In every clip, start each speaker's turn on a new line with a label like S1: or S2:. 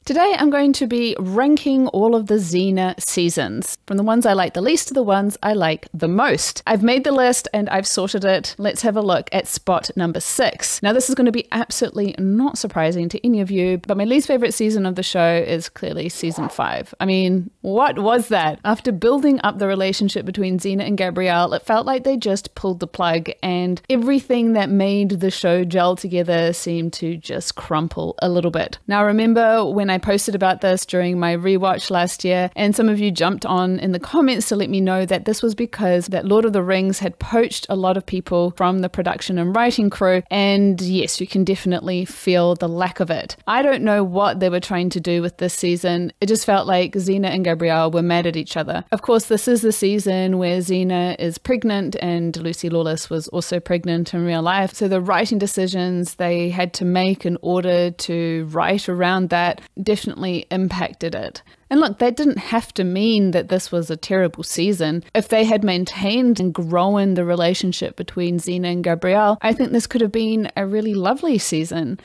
S1: Today I'm going to be ranking all of the Xena seasons, from the ones I like the least to the ones I like the most. I've made the list and I've sorted it. Let's have a look at spot number 6. Now this is going to be absolutely not surprising to any of you, but my least favorite season of the show is clearly season 5. I mean, what was that? After building up the relationship between Xena and Gabrielle, it felt like they just pulled the plug and everything that made the show gel together seemed to just crumple a little bit. Now remember when I posted about this during my rewatch last year, and some of you jumped on in the comments to let me know that this was because that Lord of the Rings had poached a lot of people from the production and writing crew, and yes, you can definitely feel the lack of it. I don't know what they were trying to do with this season. It just felt like Xena and Gabrielle were mad at each other. Of course, this is the season where Xena is pregnant and Lucy Lawless was also pregnant in real life, so the writing decisions they had to make in order to write around that definitely impacted it. And look, that didn't have to mean that this was a terrible season. If they had maintained and grown the relationship between Xena and Gabrielle, I think this could have been a really lovely season.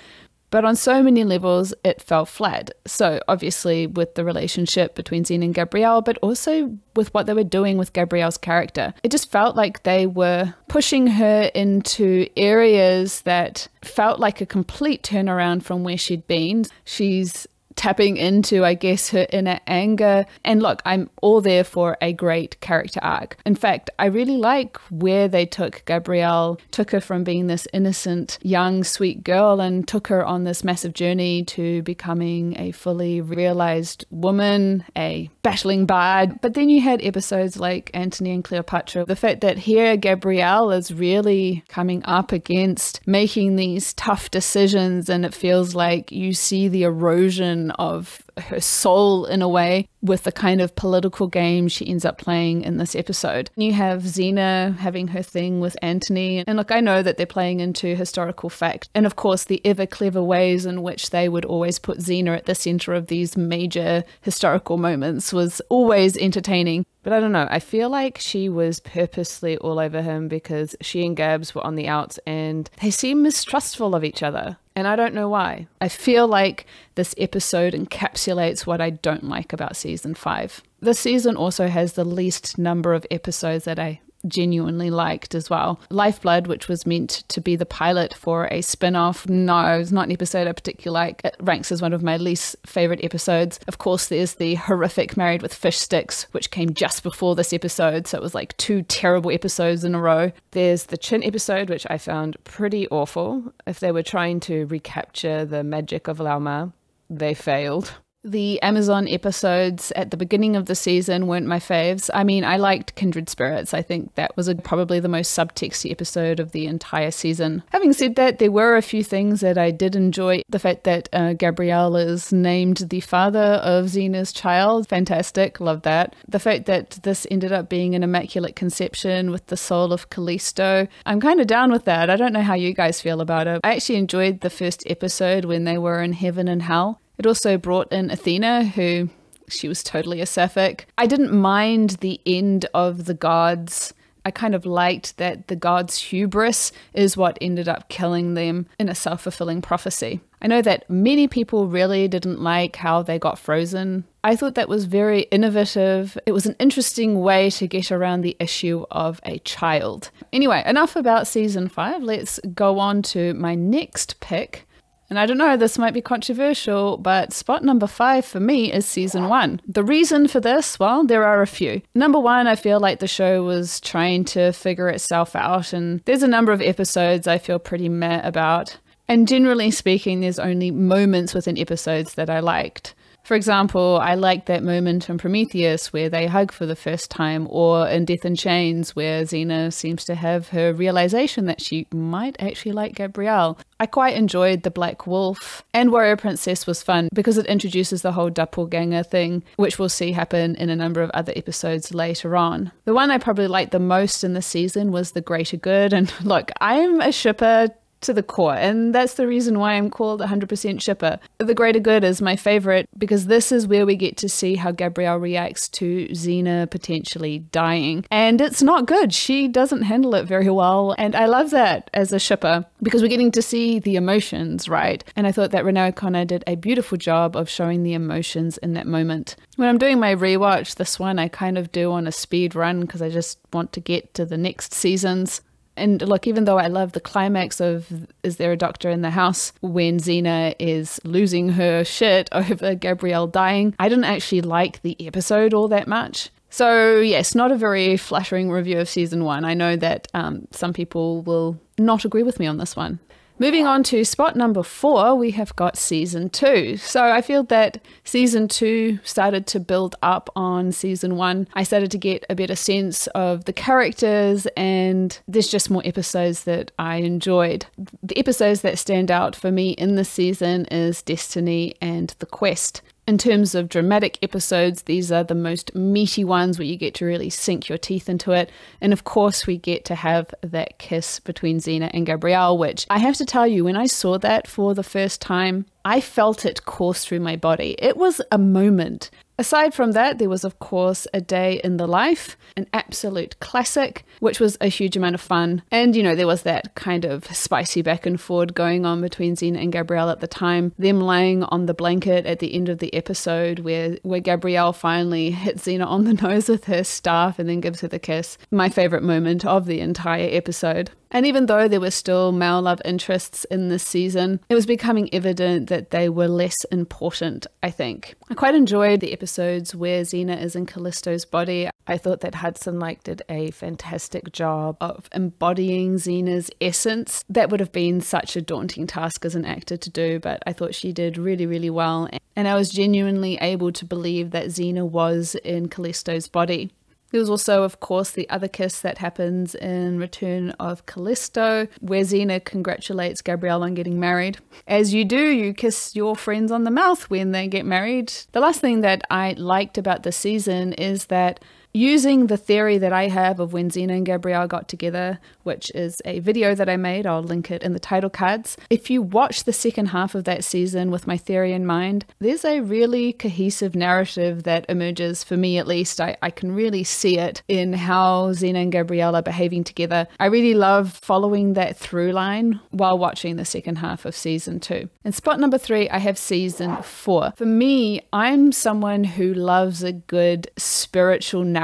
S1: But on so many levels, it fell flat. So obviously with the relationship between Xena and Gabrielle, but also with what they were doing with Gabrielle's character. It just felt like they were pushing her into areas that felt like a complete turnaround from where she'd been. She's tapping into, I guess, her inner anger. And look, I'm all there for a great character arc. In fact, I really like where they took Gabrielle, took her from being this innocent, young, sweet girl and took her on this massive journey to becoming a fully realized woman, a battling bard. But then you had episodes like Antony and Cleopatra. The fact that here Gabrielle is really coming up against making these tough decisions, and it feels like you see the erosion of her soul in a way with the kind of political game she ends up playing in this episode. You have Xena having her thing with Antony, and look, I know that they're playing into historical fact, and of course the ever clever ways in which they would always put Xena at the center of these major historical moments was always entertaining. But I don't know, I feel like she was purposely all over him because she and Gabs were on the outs and they seem mistrustful of each other. And I don't know why. I feel like this episode encapsulates what I don't like about season 5. This season also has the least number of episodes that I genuinely liked as well. Lifeblood, which was meant to be the pilot for a spin-off, no, it's not an episode I particularly like. It ranks as one of my least favorite episodes. Of course, there's the horrific Married with Fish Sticks, which came just before this episode, so it was like 2 terrible episodes in a row. There's the Chin episode, which I found pretty awful. If they were trying to recapture the magic of lmao, they failed. The Amazon episodes at the beginning of the season weren't my faves. I mean, I liked Kindred Spirits. I think that was probably the most subtexty episode of the entire season. Having said that, there were a few things that I did enjoy. The fact that Gabrielle is named the father of Xena's child, fantastic, love that. The fact that this ended up being an immaculate conception with the soul of Callisto, I'm kind of down with that. I don't know how you guys feel about it. I actually enjoyed the first episode when they were in heaven and hell. It also brought in Athena, who, she was totally a sapphic. I didn't mind the end of the gods. I kind of liked that the gods' hubris is what ended up killing them in a self-fulfilling prophecy. I know that many people really didn't like how they got frozen. I thought that was very innovative. It was an interesting way to get around the issue of a child. Anyway, enough about season 5. Let's go on to my next pick. And I don't know, this might be controversial, but spot number 5 for me is season 1. The reason for this, well, there are a few. Number 1, I feel like the show was trying to figure itself out, and there's a number of episodes I feel pretty meh about. And generally speaking, there's only moments within episodes that I liked. For example, I liked that moment in Prometheus where they hug for the first time, or in Death in Chains where Xena seems to have her realization that she might actually like Gabrielle. I quite enjoyed The Black Wolf, and Warrior Princess was fun because it introduces the whole doppelganger thing, which we'll see happen in a number of other episodes later on. The one I probably liked the most in the season was The Greater Good, and look, I'm a shipper to the core, and that's the reason why I'm called 100% shipper. The Greater Good is my favorite because this is where we get to see how Gabrielle reacts to Xena potentially dying. And it's not good. She doesn't handle it very well, and I love that as a shipper because we're getting to see the emotions, right? And I thought that Renee O'Connor did a beautiful job of showing the emotions in that moment. When I'm doing my rewatch, this one I kind of do on a speed run because I just want to get to the next seasons. And look, even though I love the climax of Is There a Doctor in the House when Xena is losing her shit over Gabrielle dying, I didn't actually like the episode all that much. So yes, not a very flattering review of season 1. I know that some people will not agree with me on this one. Moving on to spot number 4, we have got season 2. So I feel that season 2 started to build up on season 1. I started to get a better sense of the characters, and there's just more episodes that I enjoyed. The episodes that stand out for me in this season is Destiny and The Quest. In terms of dramatic episodes, these are the most meaty ones where you get to really sink your teeth into it. And of course, we get to have that kiss between Xena and Gabrielle, which I have to tell you, when I saw that for the first time, I felt it course through my body. It was a moment. Aside from that, there was, of course, A Day in the Life, an absolute classic, which was a huge amount of fun. And, you know, there was that kind of spicy back and forward going on between Xena and Gabrielle at the time. Them laying on the blanket at the end of the episode where Gabrielle finally hits Xena on the nose with her staff and then gives her the kiss. My favorite moment of the entire episode. And even though there were still male love interests in this season, it was becoming evident that they were less important, I think. I quite enjoyed the episodes where Xena is in Callisto's body. I thought that Hudson did a fantastic job of embodying Xena's essence. That would have been such a daunting task as an actor to do, but I thought she did really, really well. And I was genuinely able to believe that Xena was in Callisto's body. There was also, of course, the other kiss that happens in Return of Callisto, where Xena congratulates Gabrielle on getting married. As you do, you kiss your friends on the mouth when they get married. The last thing that I liked about this season is that using the theory that I have of when Xena and Gabrielle got together, which is a video that I made, I'll link it in the title cards. If you watch the second half of that season with my theory in mind, there's a really cohesive narrative that emerges, for me at least. I can really see it in how Xena and Gabrielle are behaving together. I really love following that through line while watching the second half of season 2. And spot number 3, I have season 4. For me, I'm someone who loves a good spiritual narrative.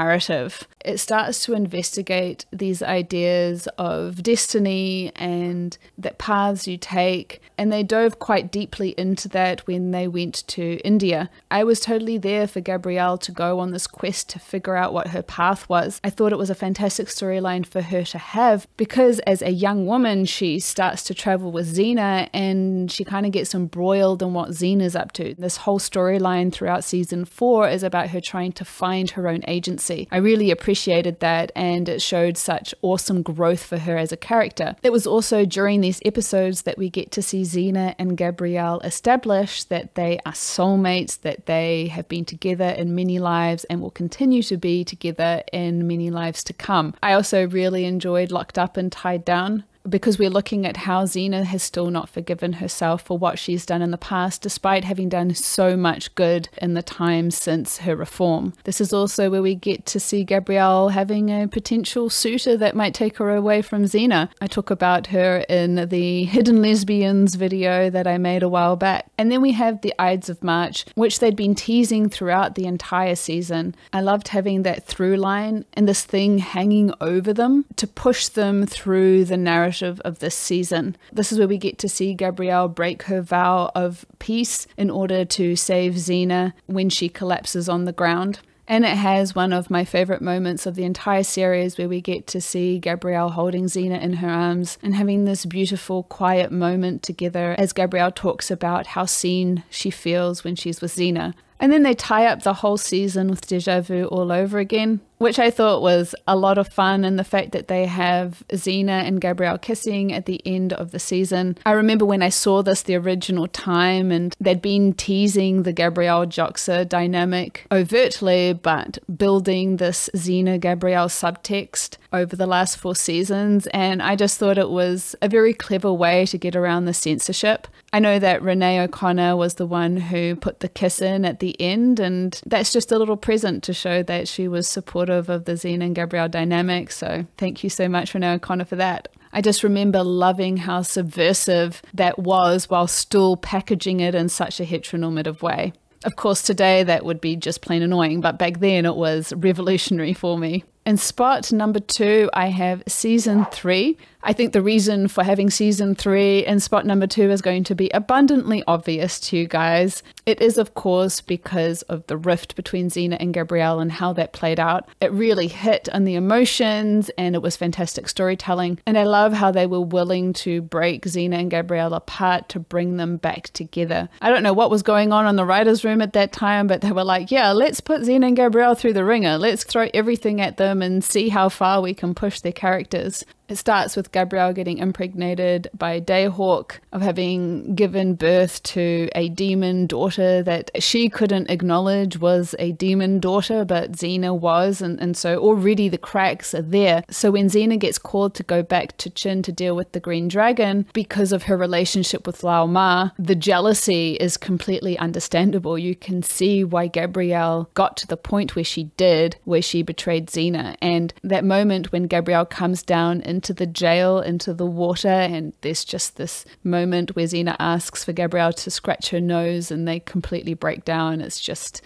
S1: It starts to investigate these ideas of destiny and the paths you take, and they dove quite deeply into that when they went to India. I was totally there for Gabrielle to go on this quest to figure out what her path was. I thought it was a fantastic storyline for her to have because as a young woman, she starts to travel with Xena and she kind of gets embroiled in what Xena's up to. This whole storyline throughout season 4 is about her trying to find her own agency. I really appreciated that, and it showed such awesome growth for her as a character. It was also during these episodes that we get to see Xena and Gabrielle establish that they are soulmates, that they have been together in many lives and will continue to be together in many lives to come. I also really enjoyed Locked Up and Tied Down, because we're looking at how Xena has still not forgiven herself for what she's done in the past, despite having done so much good in the time since her reform. This is also where we get to see Gabrielle having a potential suitor that might take her away from Xena. I talk about her in the Hidden Lesbians video that I made a while back. And then we have the Ides of March, which they'd been teasing throughout the entire season. I loved having that through line and this thing hanging over them to push them through the narrative of this season. This is where we get to see Gabrielle break her vow of peace in order to save Xena when she collapses on the ground. And it has one of my favorite moments of the entire series where we get to see Gabrielle holding Xena in her arms and having this beautiful, quiet moment together as Gabrielle talks about how seen she feels when she's with Xena. And then they tie up the whole season with Deja Vu all over again. which I thought was a lot of fun, and the fact that they have Xena and Gabrielle kissing at the end of the season. I remember when I saw this the original time, and they'd been teasing the Gabrielle Joxa dynamic overtly, but building this Xena Gabrielle subtext over the last 4 seasons, and I just thought it was a very clever way to get around the censorship. I know that Renee O'Connor was the one who put the kiss in at the end, and that's just a little present to show that she was supportive of the Xena and Gabrielle dynamic, so thank you so much, Renee O'Connor, for that. I just remember loving how subversive that was while still packaging it in such a heteronormative way. Of course, today that would be just plain annoying, but back then it was revolutionary for me. In spot number 2, I have season 3. I think the reason for having season 3 in spot number 2 is going to be abundantly obvious to you guys. It is, of course, because of the rift between Xena and Gabrielle and how that played out. It really hit on the emotions, and it was fantastic storytelling. And I love how they were willing to break Xena and Gabrielle apart to bring them back together. I don't know what was going on in the writer's room at that time, but they were like, yeah, let's put Xena and Gabrielle through the ringer. Let's throw everything at them and see how far we can push their characters. It starts with Gabrielle getting impregnated by Dayhawk, of having given birth to a demon daughter that she couldn't acknowledge was a demon daughter, but Xena was, and so already the cracks are there. So when Xena gets called to go back to Chin to deal with the Green Dragon, because of her relationship with lmao, the jealousy is completely understandable. You can see why Gabrielle got to the point where she did, where she betrayed Xena. And that moment when Gabrielle comes down into the jail, into the water, and there's just this moment where Xena asks for Gabrielle to scratch her nose and they completely break down. It's just,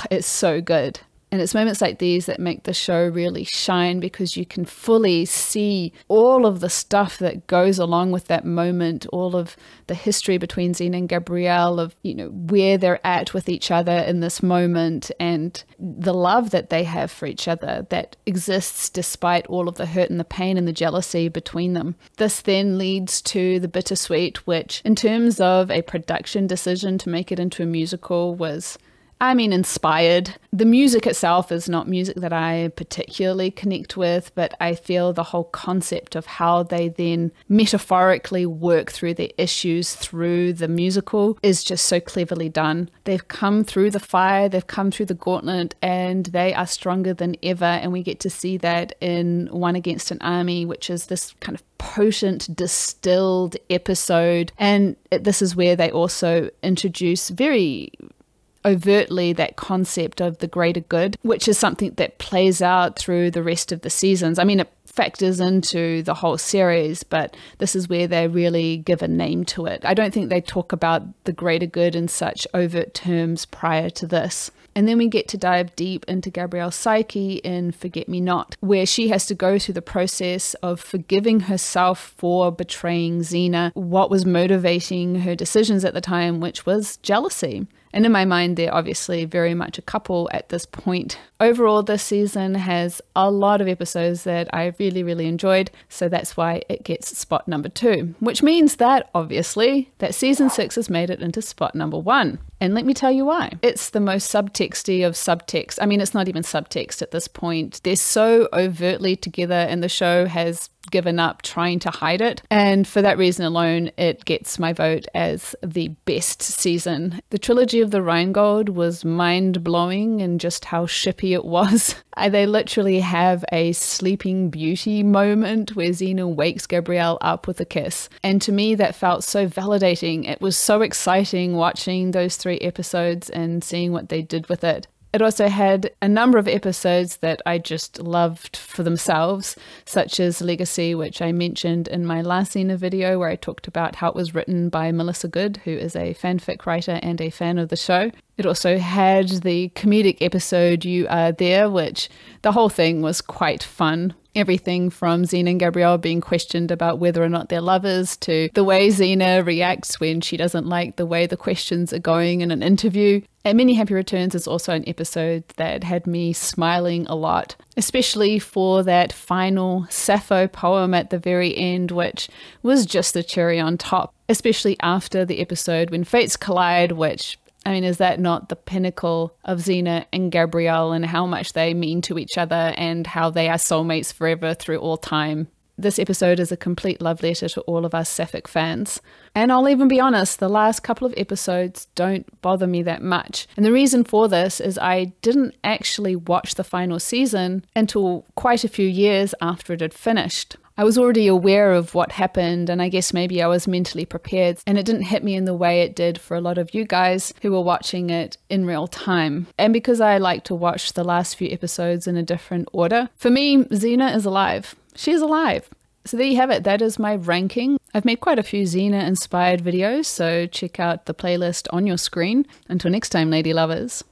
S1: it's so good. And it's moments like these that make the show really shine, because you can fully see all of the stuff that goes along with that moment, all of the history between Xena and Gabrielle, of, you know, where they're at with each other in this moment, and the love that they have for each other that exists despite all of the hurt and the pain and the jealousy between them. This then leads to the bittersweet, which in terms of a production decision to make it into a musical was, inspired. The music itself is not music that I particularly connect with, but I feel the whole concept of how they then metaphorically work through their issues through the musical is just so cleverly done. They've come through the fire, they've come through the gauntlet, and they are stronger than ever, and we get to see that in One Against an Army, which is this kind of potent, distilled episode. And this is where they also introduce very overtly that concept of the greater good, which is something that plays out through the rest of the seasons. It factors into the whole series, but this is where they really give a name to it. I don't think they talk about the greater good in such overt terms prior to this. And then we get to dive deep into Gabrielle's psyche in Forget Me Not, where she has to go through the process of forgiving herself for betraying Xena, what was motivating her decisions at the time, which was jealousy. And in my mind, they're obviously very much a couple at this point. Overall, this season has a lot of episodes that I really, really enjoyed. So that's why it gets spot number 2, which means that, obviously, that season 6 has made it into spot number 1. And let me tell you why. It's the most subtexty of subtext. It's not even subtext at this point. They're so overtly together, and the show has given up trying to hide it. And for that reason alone, it gets my vote as the best season. The trilogy of the Rheingold was mind-blowing in just how shippy it was. They literally have a Sleeping Beauty moment where Xena wakes Gabrielle up with a kiss. And to me, that felt so validating. It was so exciting watching those 3 episodes and seeing what they did with it. It also had a number of episodes that I just loved for themselves, such as Legacy, which I mentioned in my last Xena video, where I talked about how it was written by Melissa Good, who is a fanfic writer and a fan of the show. It also had the comedic episode You Are There, which the whole thing was quite fun. Everything from Xena and Gabrielle being questioned about whether or not they're lovers, to the way Xena reacts when she doesn't like the way the questions are going in an interview. And Many Happy Returns is also an episode that had me smiling a lot, especially for that final Sappho poem at the very end, which was just the cherry on top, especially after the episode When Fates Collide, which I mean, is that not the pinnacle of Xena and Gabrielle and how much they mean to each other and how they are soulmates forever through all time? This episode is a complete love letter to all of us Sapphic fans. And I'll even be honest, the last couple of episodes don't bother me that much. And the reason for this is I didn't actually watch the final season until quite a few years after it had finished. I was already aware of what happened, and I guess maybe I was mentally prepared, and it didn't hit me in the way it did for a lot of you guys who were watching it in real time. And because I like to watch the last few episodes in a different order, for me, Xena is alive. She's alive. So there you have it. That is my ranking. I've made quite a few Xena inspired videos, so check out the playlist on your screen. Until next time, lady lovers.